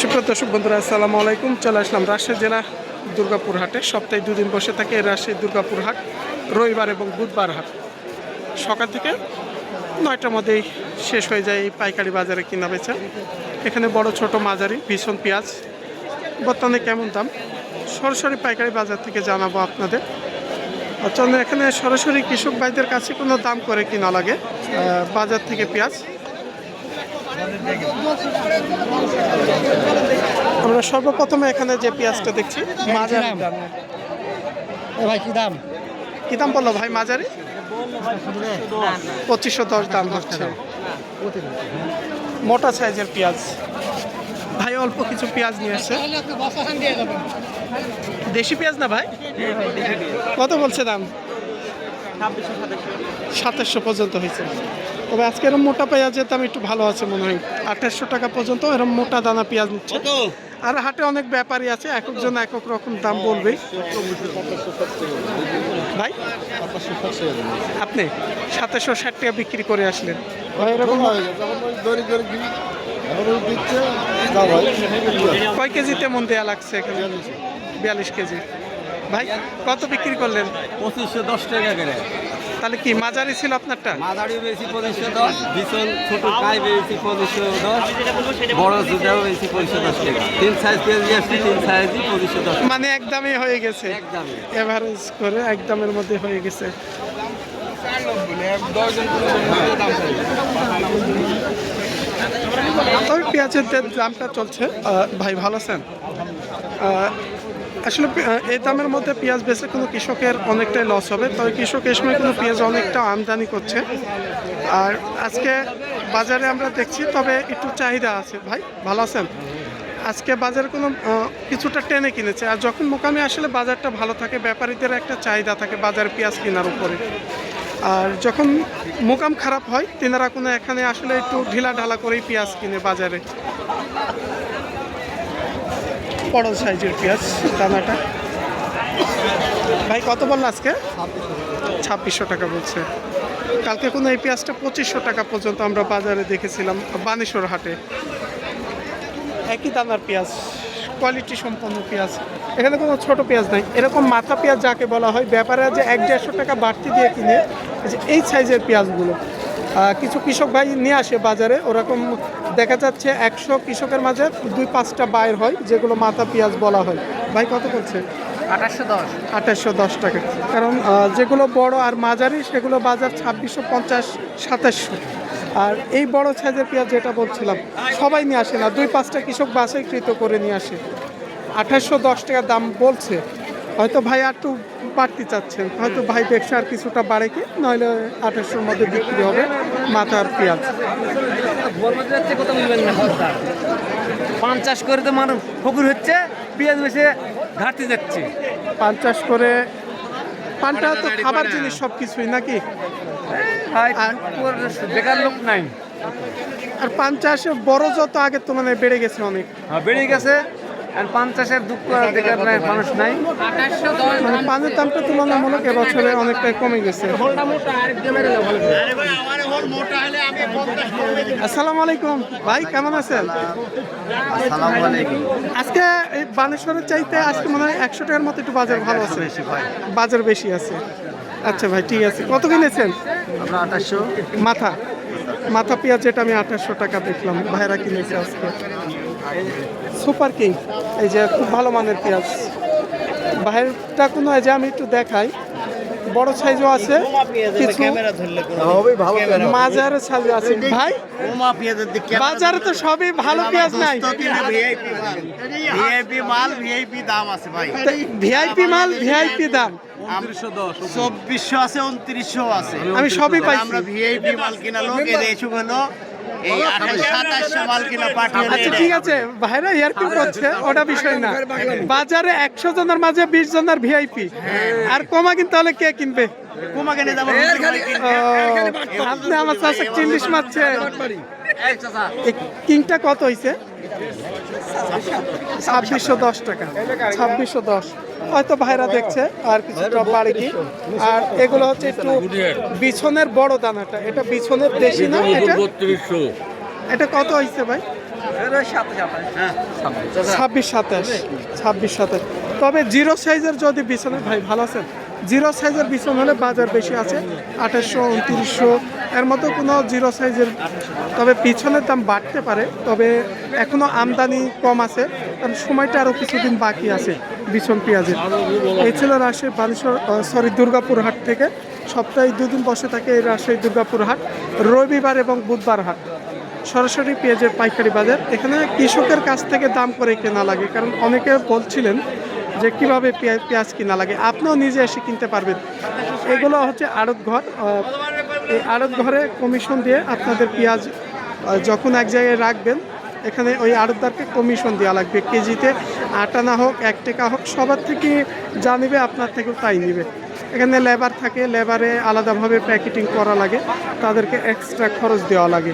সুপ্রিয় দর্শক বন্ধুরা, আসসালামু আলাইকুম। চলে আসলাম রাজশাহী জেলা দুর্গাপুর হাটে। সপ্তাহে দুদিন বসে থাকে রাজশাহী দুর্গাপুর হাট, রবিবার এবং বুধবার হাট। সকাল থেকে 9টার মধ্যেই শেষ হয়ে যায় এই পাইকারি বাজারে কিনা বেচা। এখানে বড় ছোট মাঝারি ভীষণ পেঁয়াজ বর্তমানে কেমন দাম সরাসরি পাইকারি বাজার থেকে জানাবো আপনাদের। চলুন এখানে সরাসরি কৃষক ভাইদের কাছে কোনো দাম করে কিনা লাগে বাজার থেকে পেঁয়াজ। আমরা সর্বপ্রথমে এখানে যে পেঁয়াজটা দেখছি মাঝারি দাম। ভাই কি দাম বললো ভাই? মাঝারি 2510 দাম হচ্ছে। মোটা সাইজের পেঁয়াজ ভাই, অল্প কিছু পেঁয়াজ নিয়ে আসছে। দেশি পেঁয়াজ না ভাই? কত বলছে দাম? 2700 পর্যন্ত হয়েছে। তবে আজকে এরকম মোটা পেঁয়াজের দাম একটু ভালো আছে মনে হয়। 2800 টাকা পর্যন্ত এরকম মোটা দানা পেঁয়াজ নিচ্ছে। আর হাটে অনেক ব্যাপারী আছে, এক একজন এক এক রকম দাম বলবে। ভাই আপনি 2760 টাকা বিক্রি করে আসলেন ভাই। এরকম কয় কেজিতে মন দেওয়া লাগছে এখানে? 42 কেজি। ভাই কত বিক্রি করলেন? 2510 টাকা করে। তাহলে কি মাঝারি ছিল আপনারটা? মাঝারি বেশি 2510, ভীষণ ছোট কাই বেশি 2510, বড় জুতাও বেশি 2510 টাকা। তিন সাইজ পেঁয়াজ আসছে, তিন সাইজই 2510। মানে একদমই হয়ে গেছে, এভারেজ করে একদমের মধ্যে হয়ে গেছে। তবে পেঁয়াজের দামটা চলছে। ভাই ভালো আছেন? আসলে এই দামের মধ্যে পেঁয়াজ বেচে কোনো কৃষকের অনেকটাই লস হবে। তবে কৃষক এই সময় কোনো পেঁয়াজ অনেকটা আমদানি করছে। আর আজকে বাজারে আমরা দেখছি তবে একটু চাহিদা আছে। ভাই ভালো আছেন? আজকে বাজারে কোনো কিছুটা টেনে কিনেছে। আর যখন মোকামে আসলে বাজারটা ভালো থাকে, ব্যাপারীদের একটা চাহিদা থাকে বাজারে পেঁয়াজ কেনার উপরে। আর যখন মোকাম খারাপ হয় তেনারা কোনো এখানে আসলে একটু ঢিলা ঢালা করেই পেঁয়াজ কিনে বাজারে। বড় সাইজের পেঁয়াজ দানাটা ভাই কত বললো আজকে? 2600 টাকা বলছে। কালকে কোনো এই পেঁয়াজটা 2500 টাকা পর্যন্ত আমরা বাজারে দেখেছিলাম বানেশ্বর হাটে। একই দানার পেঁয়াজ, কোয়ালিটি সম্পন্ন পেঁয়াজ। এখানে কোনো ছোট পেঁয়াজ নাই। এরকম মাথা পেঁয়াজ যাকে বলা হয়, ব্যাপারে যে 150 টাকা বাড়তি দিয়ে কিনে এই সাইজের পেঁয়াজগুলো কিছু কৃষক ভাই নিয়ে আসে বাজারে। ওরকম দেখা যাচ্ছে 100 কৃষকের মাঝে 2-5টা বাইর হয়, যেগুলো মাথা পেঁয়াজ বলা হয়। ভাই কত বলছে? 2810 টাকা। কারণ যেগুলো বড় আর মাঝারি সেগুলো বাজার 2650-2700। আর এই বড় সাইজের পেঁয়াজ যেটা বলছিলাম সবাই নিয়ে আসে না, 2-5টা কৃষক বাছাইকৃত করে নিয়ে আসে। 2810 টাকা দাম বলছে। হয়তো ভাই আর একটু বাড়তি চাচ্ছেন, হয়তো ভাই দেখছে আর কিছুটা বাড়ে কি, নইলে 2800-র মধ্যে বিক্রি হবে মাথার পেঁয়াজ। 50 করে তো মানুষ ফকুর হচ্ছে, পেঁয়াজ বেশি ঘাটতি যাচ্ছে। 50 করে পানটা তো খাবার জিনিস সব কিছুই নাকি? বেকার লোক নাই। আর 50 বড় যত আগের তো মানে বেড়ে গেছে অনেক। বেড়ে গেছে। আর 50-এর দুঃখ বেকার নাই, মানুষ নাই। মানে পানের দামটা তুলনামূলক এবছরে অনেকটাই কমে গেছে। আসসালামু আলাইকুম ভাই, কেমন আছেন? আজকে এই বানেশ্বরের চাইতে আজকে মনে হয় 100 টাকার মতো একটু বাজার ভালো আছে, বাজার বেশি আছে। আচ্ছা ভাই ঠিক আছে। কত কিনেছেন? 2800 মাথা পেঁয়াজ, যেটা আমি 2800 টাকা দেখলাম ভাইরা কিনেছে আজকে। সুপার কিং, এই যে খুব ভালো মানের পেঁয়াজ। বাইরেটা কোনো এই যে আমি একটু দেখাই, বড় সাইজও আছে, কিছু মাঝারি সাইজ আছে। ভাই বাজারে তো সবই ভালো পেঁয়াজ নাই। ভিআইপি মাল ভিআইপি দাম আছে ভাই। ভিআইপি মাল ভিআইপি দাম 2400 আছে, 2900 আছে। আমি সবই পাইছি। আমরা ভিআইপি মাল কিনা লোক, এর এসব হলো এই 2800-2700 মাল কিনা পাঠিয়ে। আচ্ছা ঠিক আছে, ভাইরা ইয়ারকি করছে, ওটা বিষয় না। বাজারে 100 জনের মাঝে 20 জনের ভিআইপি, আর কমা কিনতে হলে কে কিনবে? কুমা কিনে যাবো। আপনি আমার কাছে চিল্লিশ মারছে। কিংটা কত হয়েছে? 2610 টাকা। 2610 হয়তো ভাইরা দেখছে আর কিছুটা বাড়ে কি। আর এগুলো হচ্ছে একটু বিছনের বড় দানাটা, এটা বিছনের দেশি না, এটা এটা কত হয়েছে ভাই? 26-27। তবে জিরো সাইজের যদি বিছানা ভাই ভালো আছেন, জিরো সাইজের বিছানা হলে বাজার বেশি আছে 2800-2900 এর মতো কোনো জিরো সাইজের, তবে পিছনের দাম বাড়তে পারে, তবে এখনো আমদানি কম আছে কারণ সময়টা আরও কিছুদিন বাকি আছে বিছন পেঁয়াজের। এই ছিল রাজশাহী বানেশ্বর দুর্গাপুর হাট থেকে, সপ্তাহে 2 দিন বসে থাকে এই রাজশাহী দুর্গাপুর হাট, রবিবার এবং বুধবার হাট। সরাসরি পেঁয়াজের পাইকারি বাজার, এখানে কৃষকের কাছ থেকে দাম করে কেনা লাগে, কারণ অনেকে বলছিলেন যে কিভাবে পেঁয়াজ কিনা লাগে, আপনিও নিজে এসে কিনতে পারবেন। এগুলো হচ্ছে আড়ত ঘর, এই আড়ত ঘরে কমিশন দিয়ে আপনাদের পেঁয়াজ যখন এক জায়গায় রাখবেন, এখানে ওই আড়তদারকে কমিশন দেওয়া লাগবে, কেজিতে 8 আনা হোক 1 টাকা হোক, সবার থেকে যা নেবে আপনার থেকেও তাই নেবে। এখানে লেবার থাকে, লেবারে আলাদাভাবে প্যাকেটিং করা লাগে, তাদেরকে এক্সট্রা খরচ দেওয়া লাগে।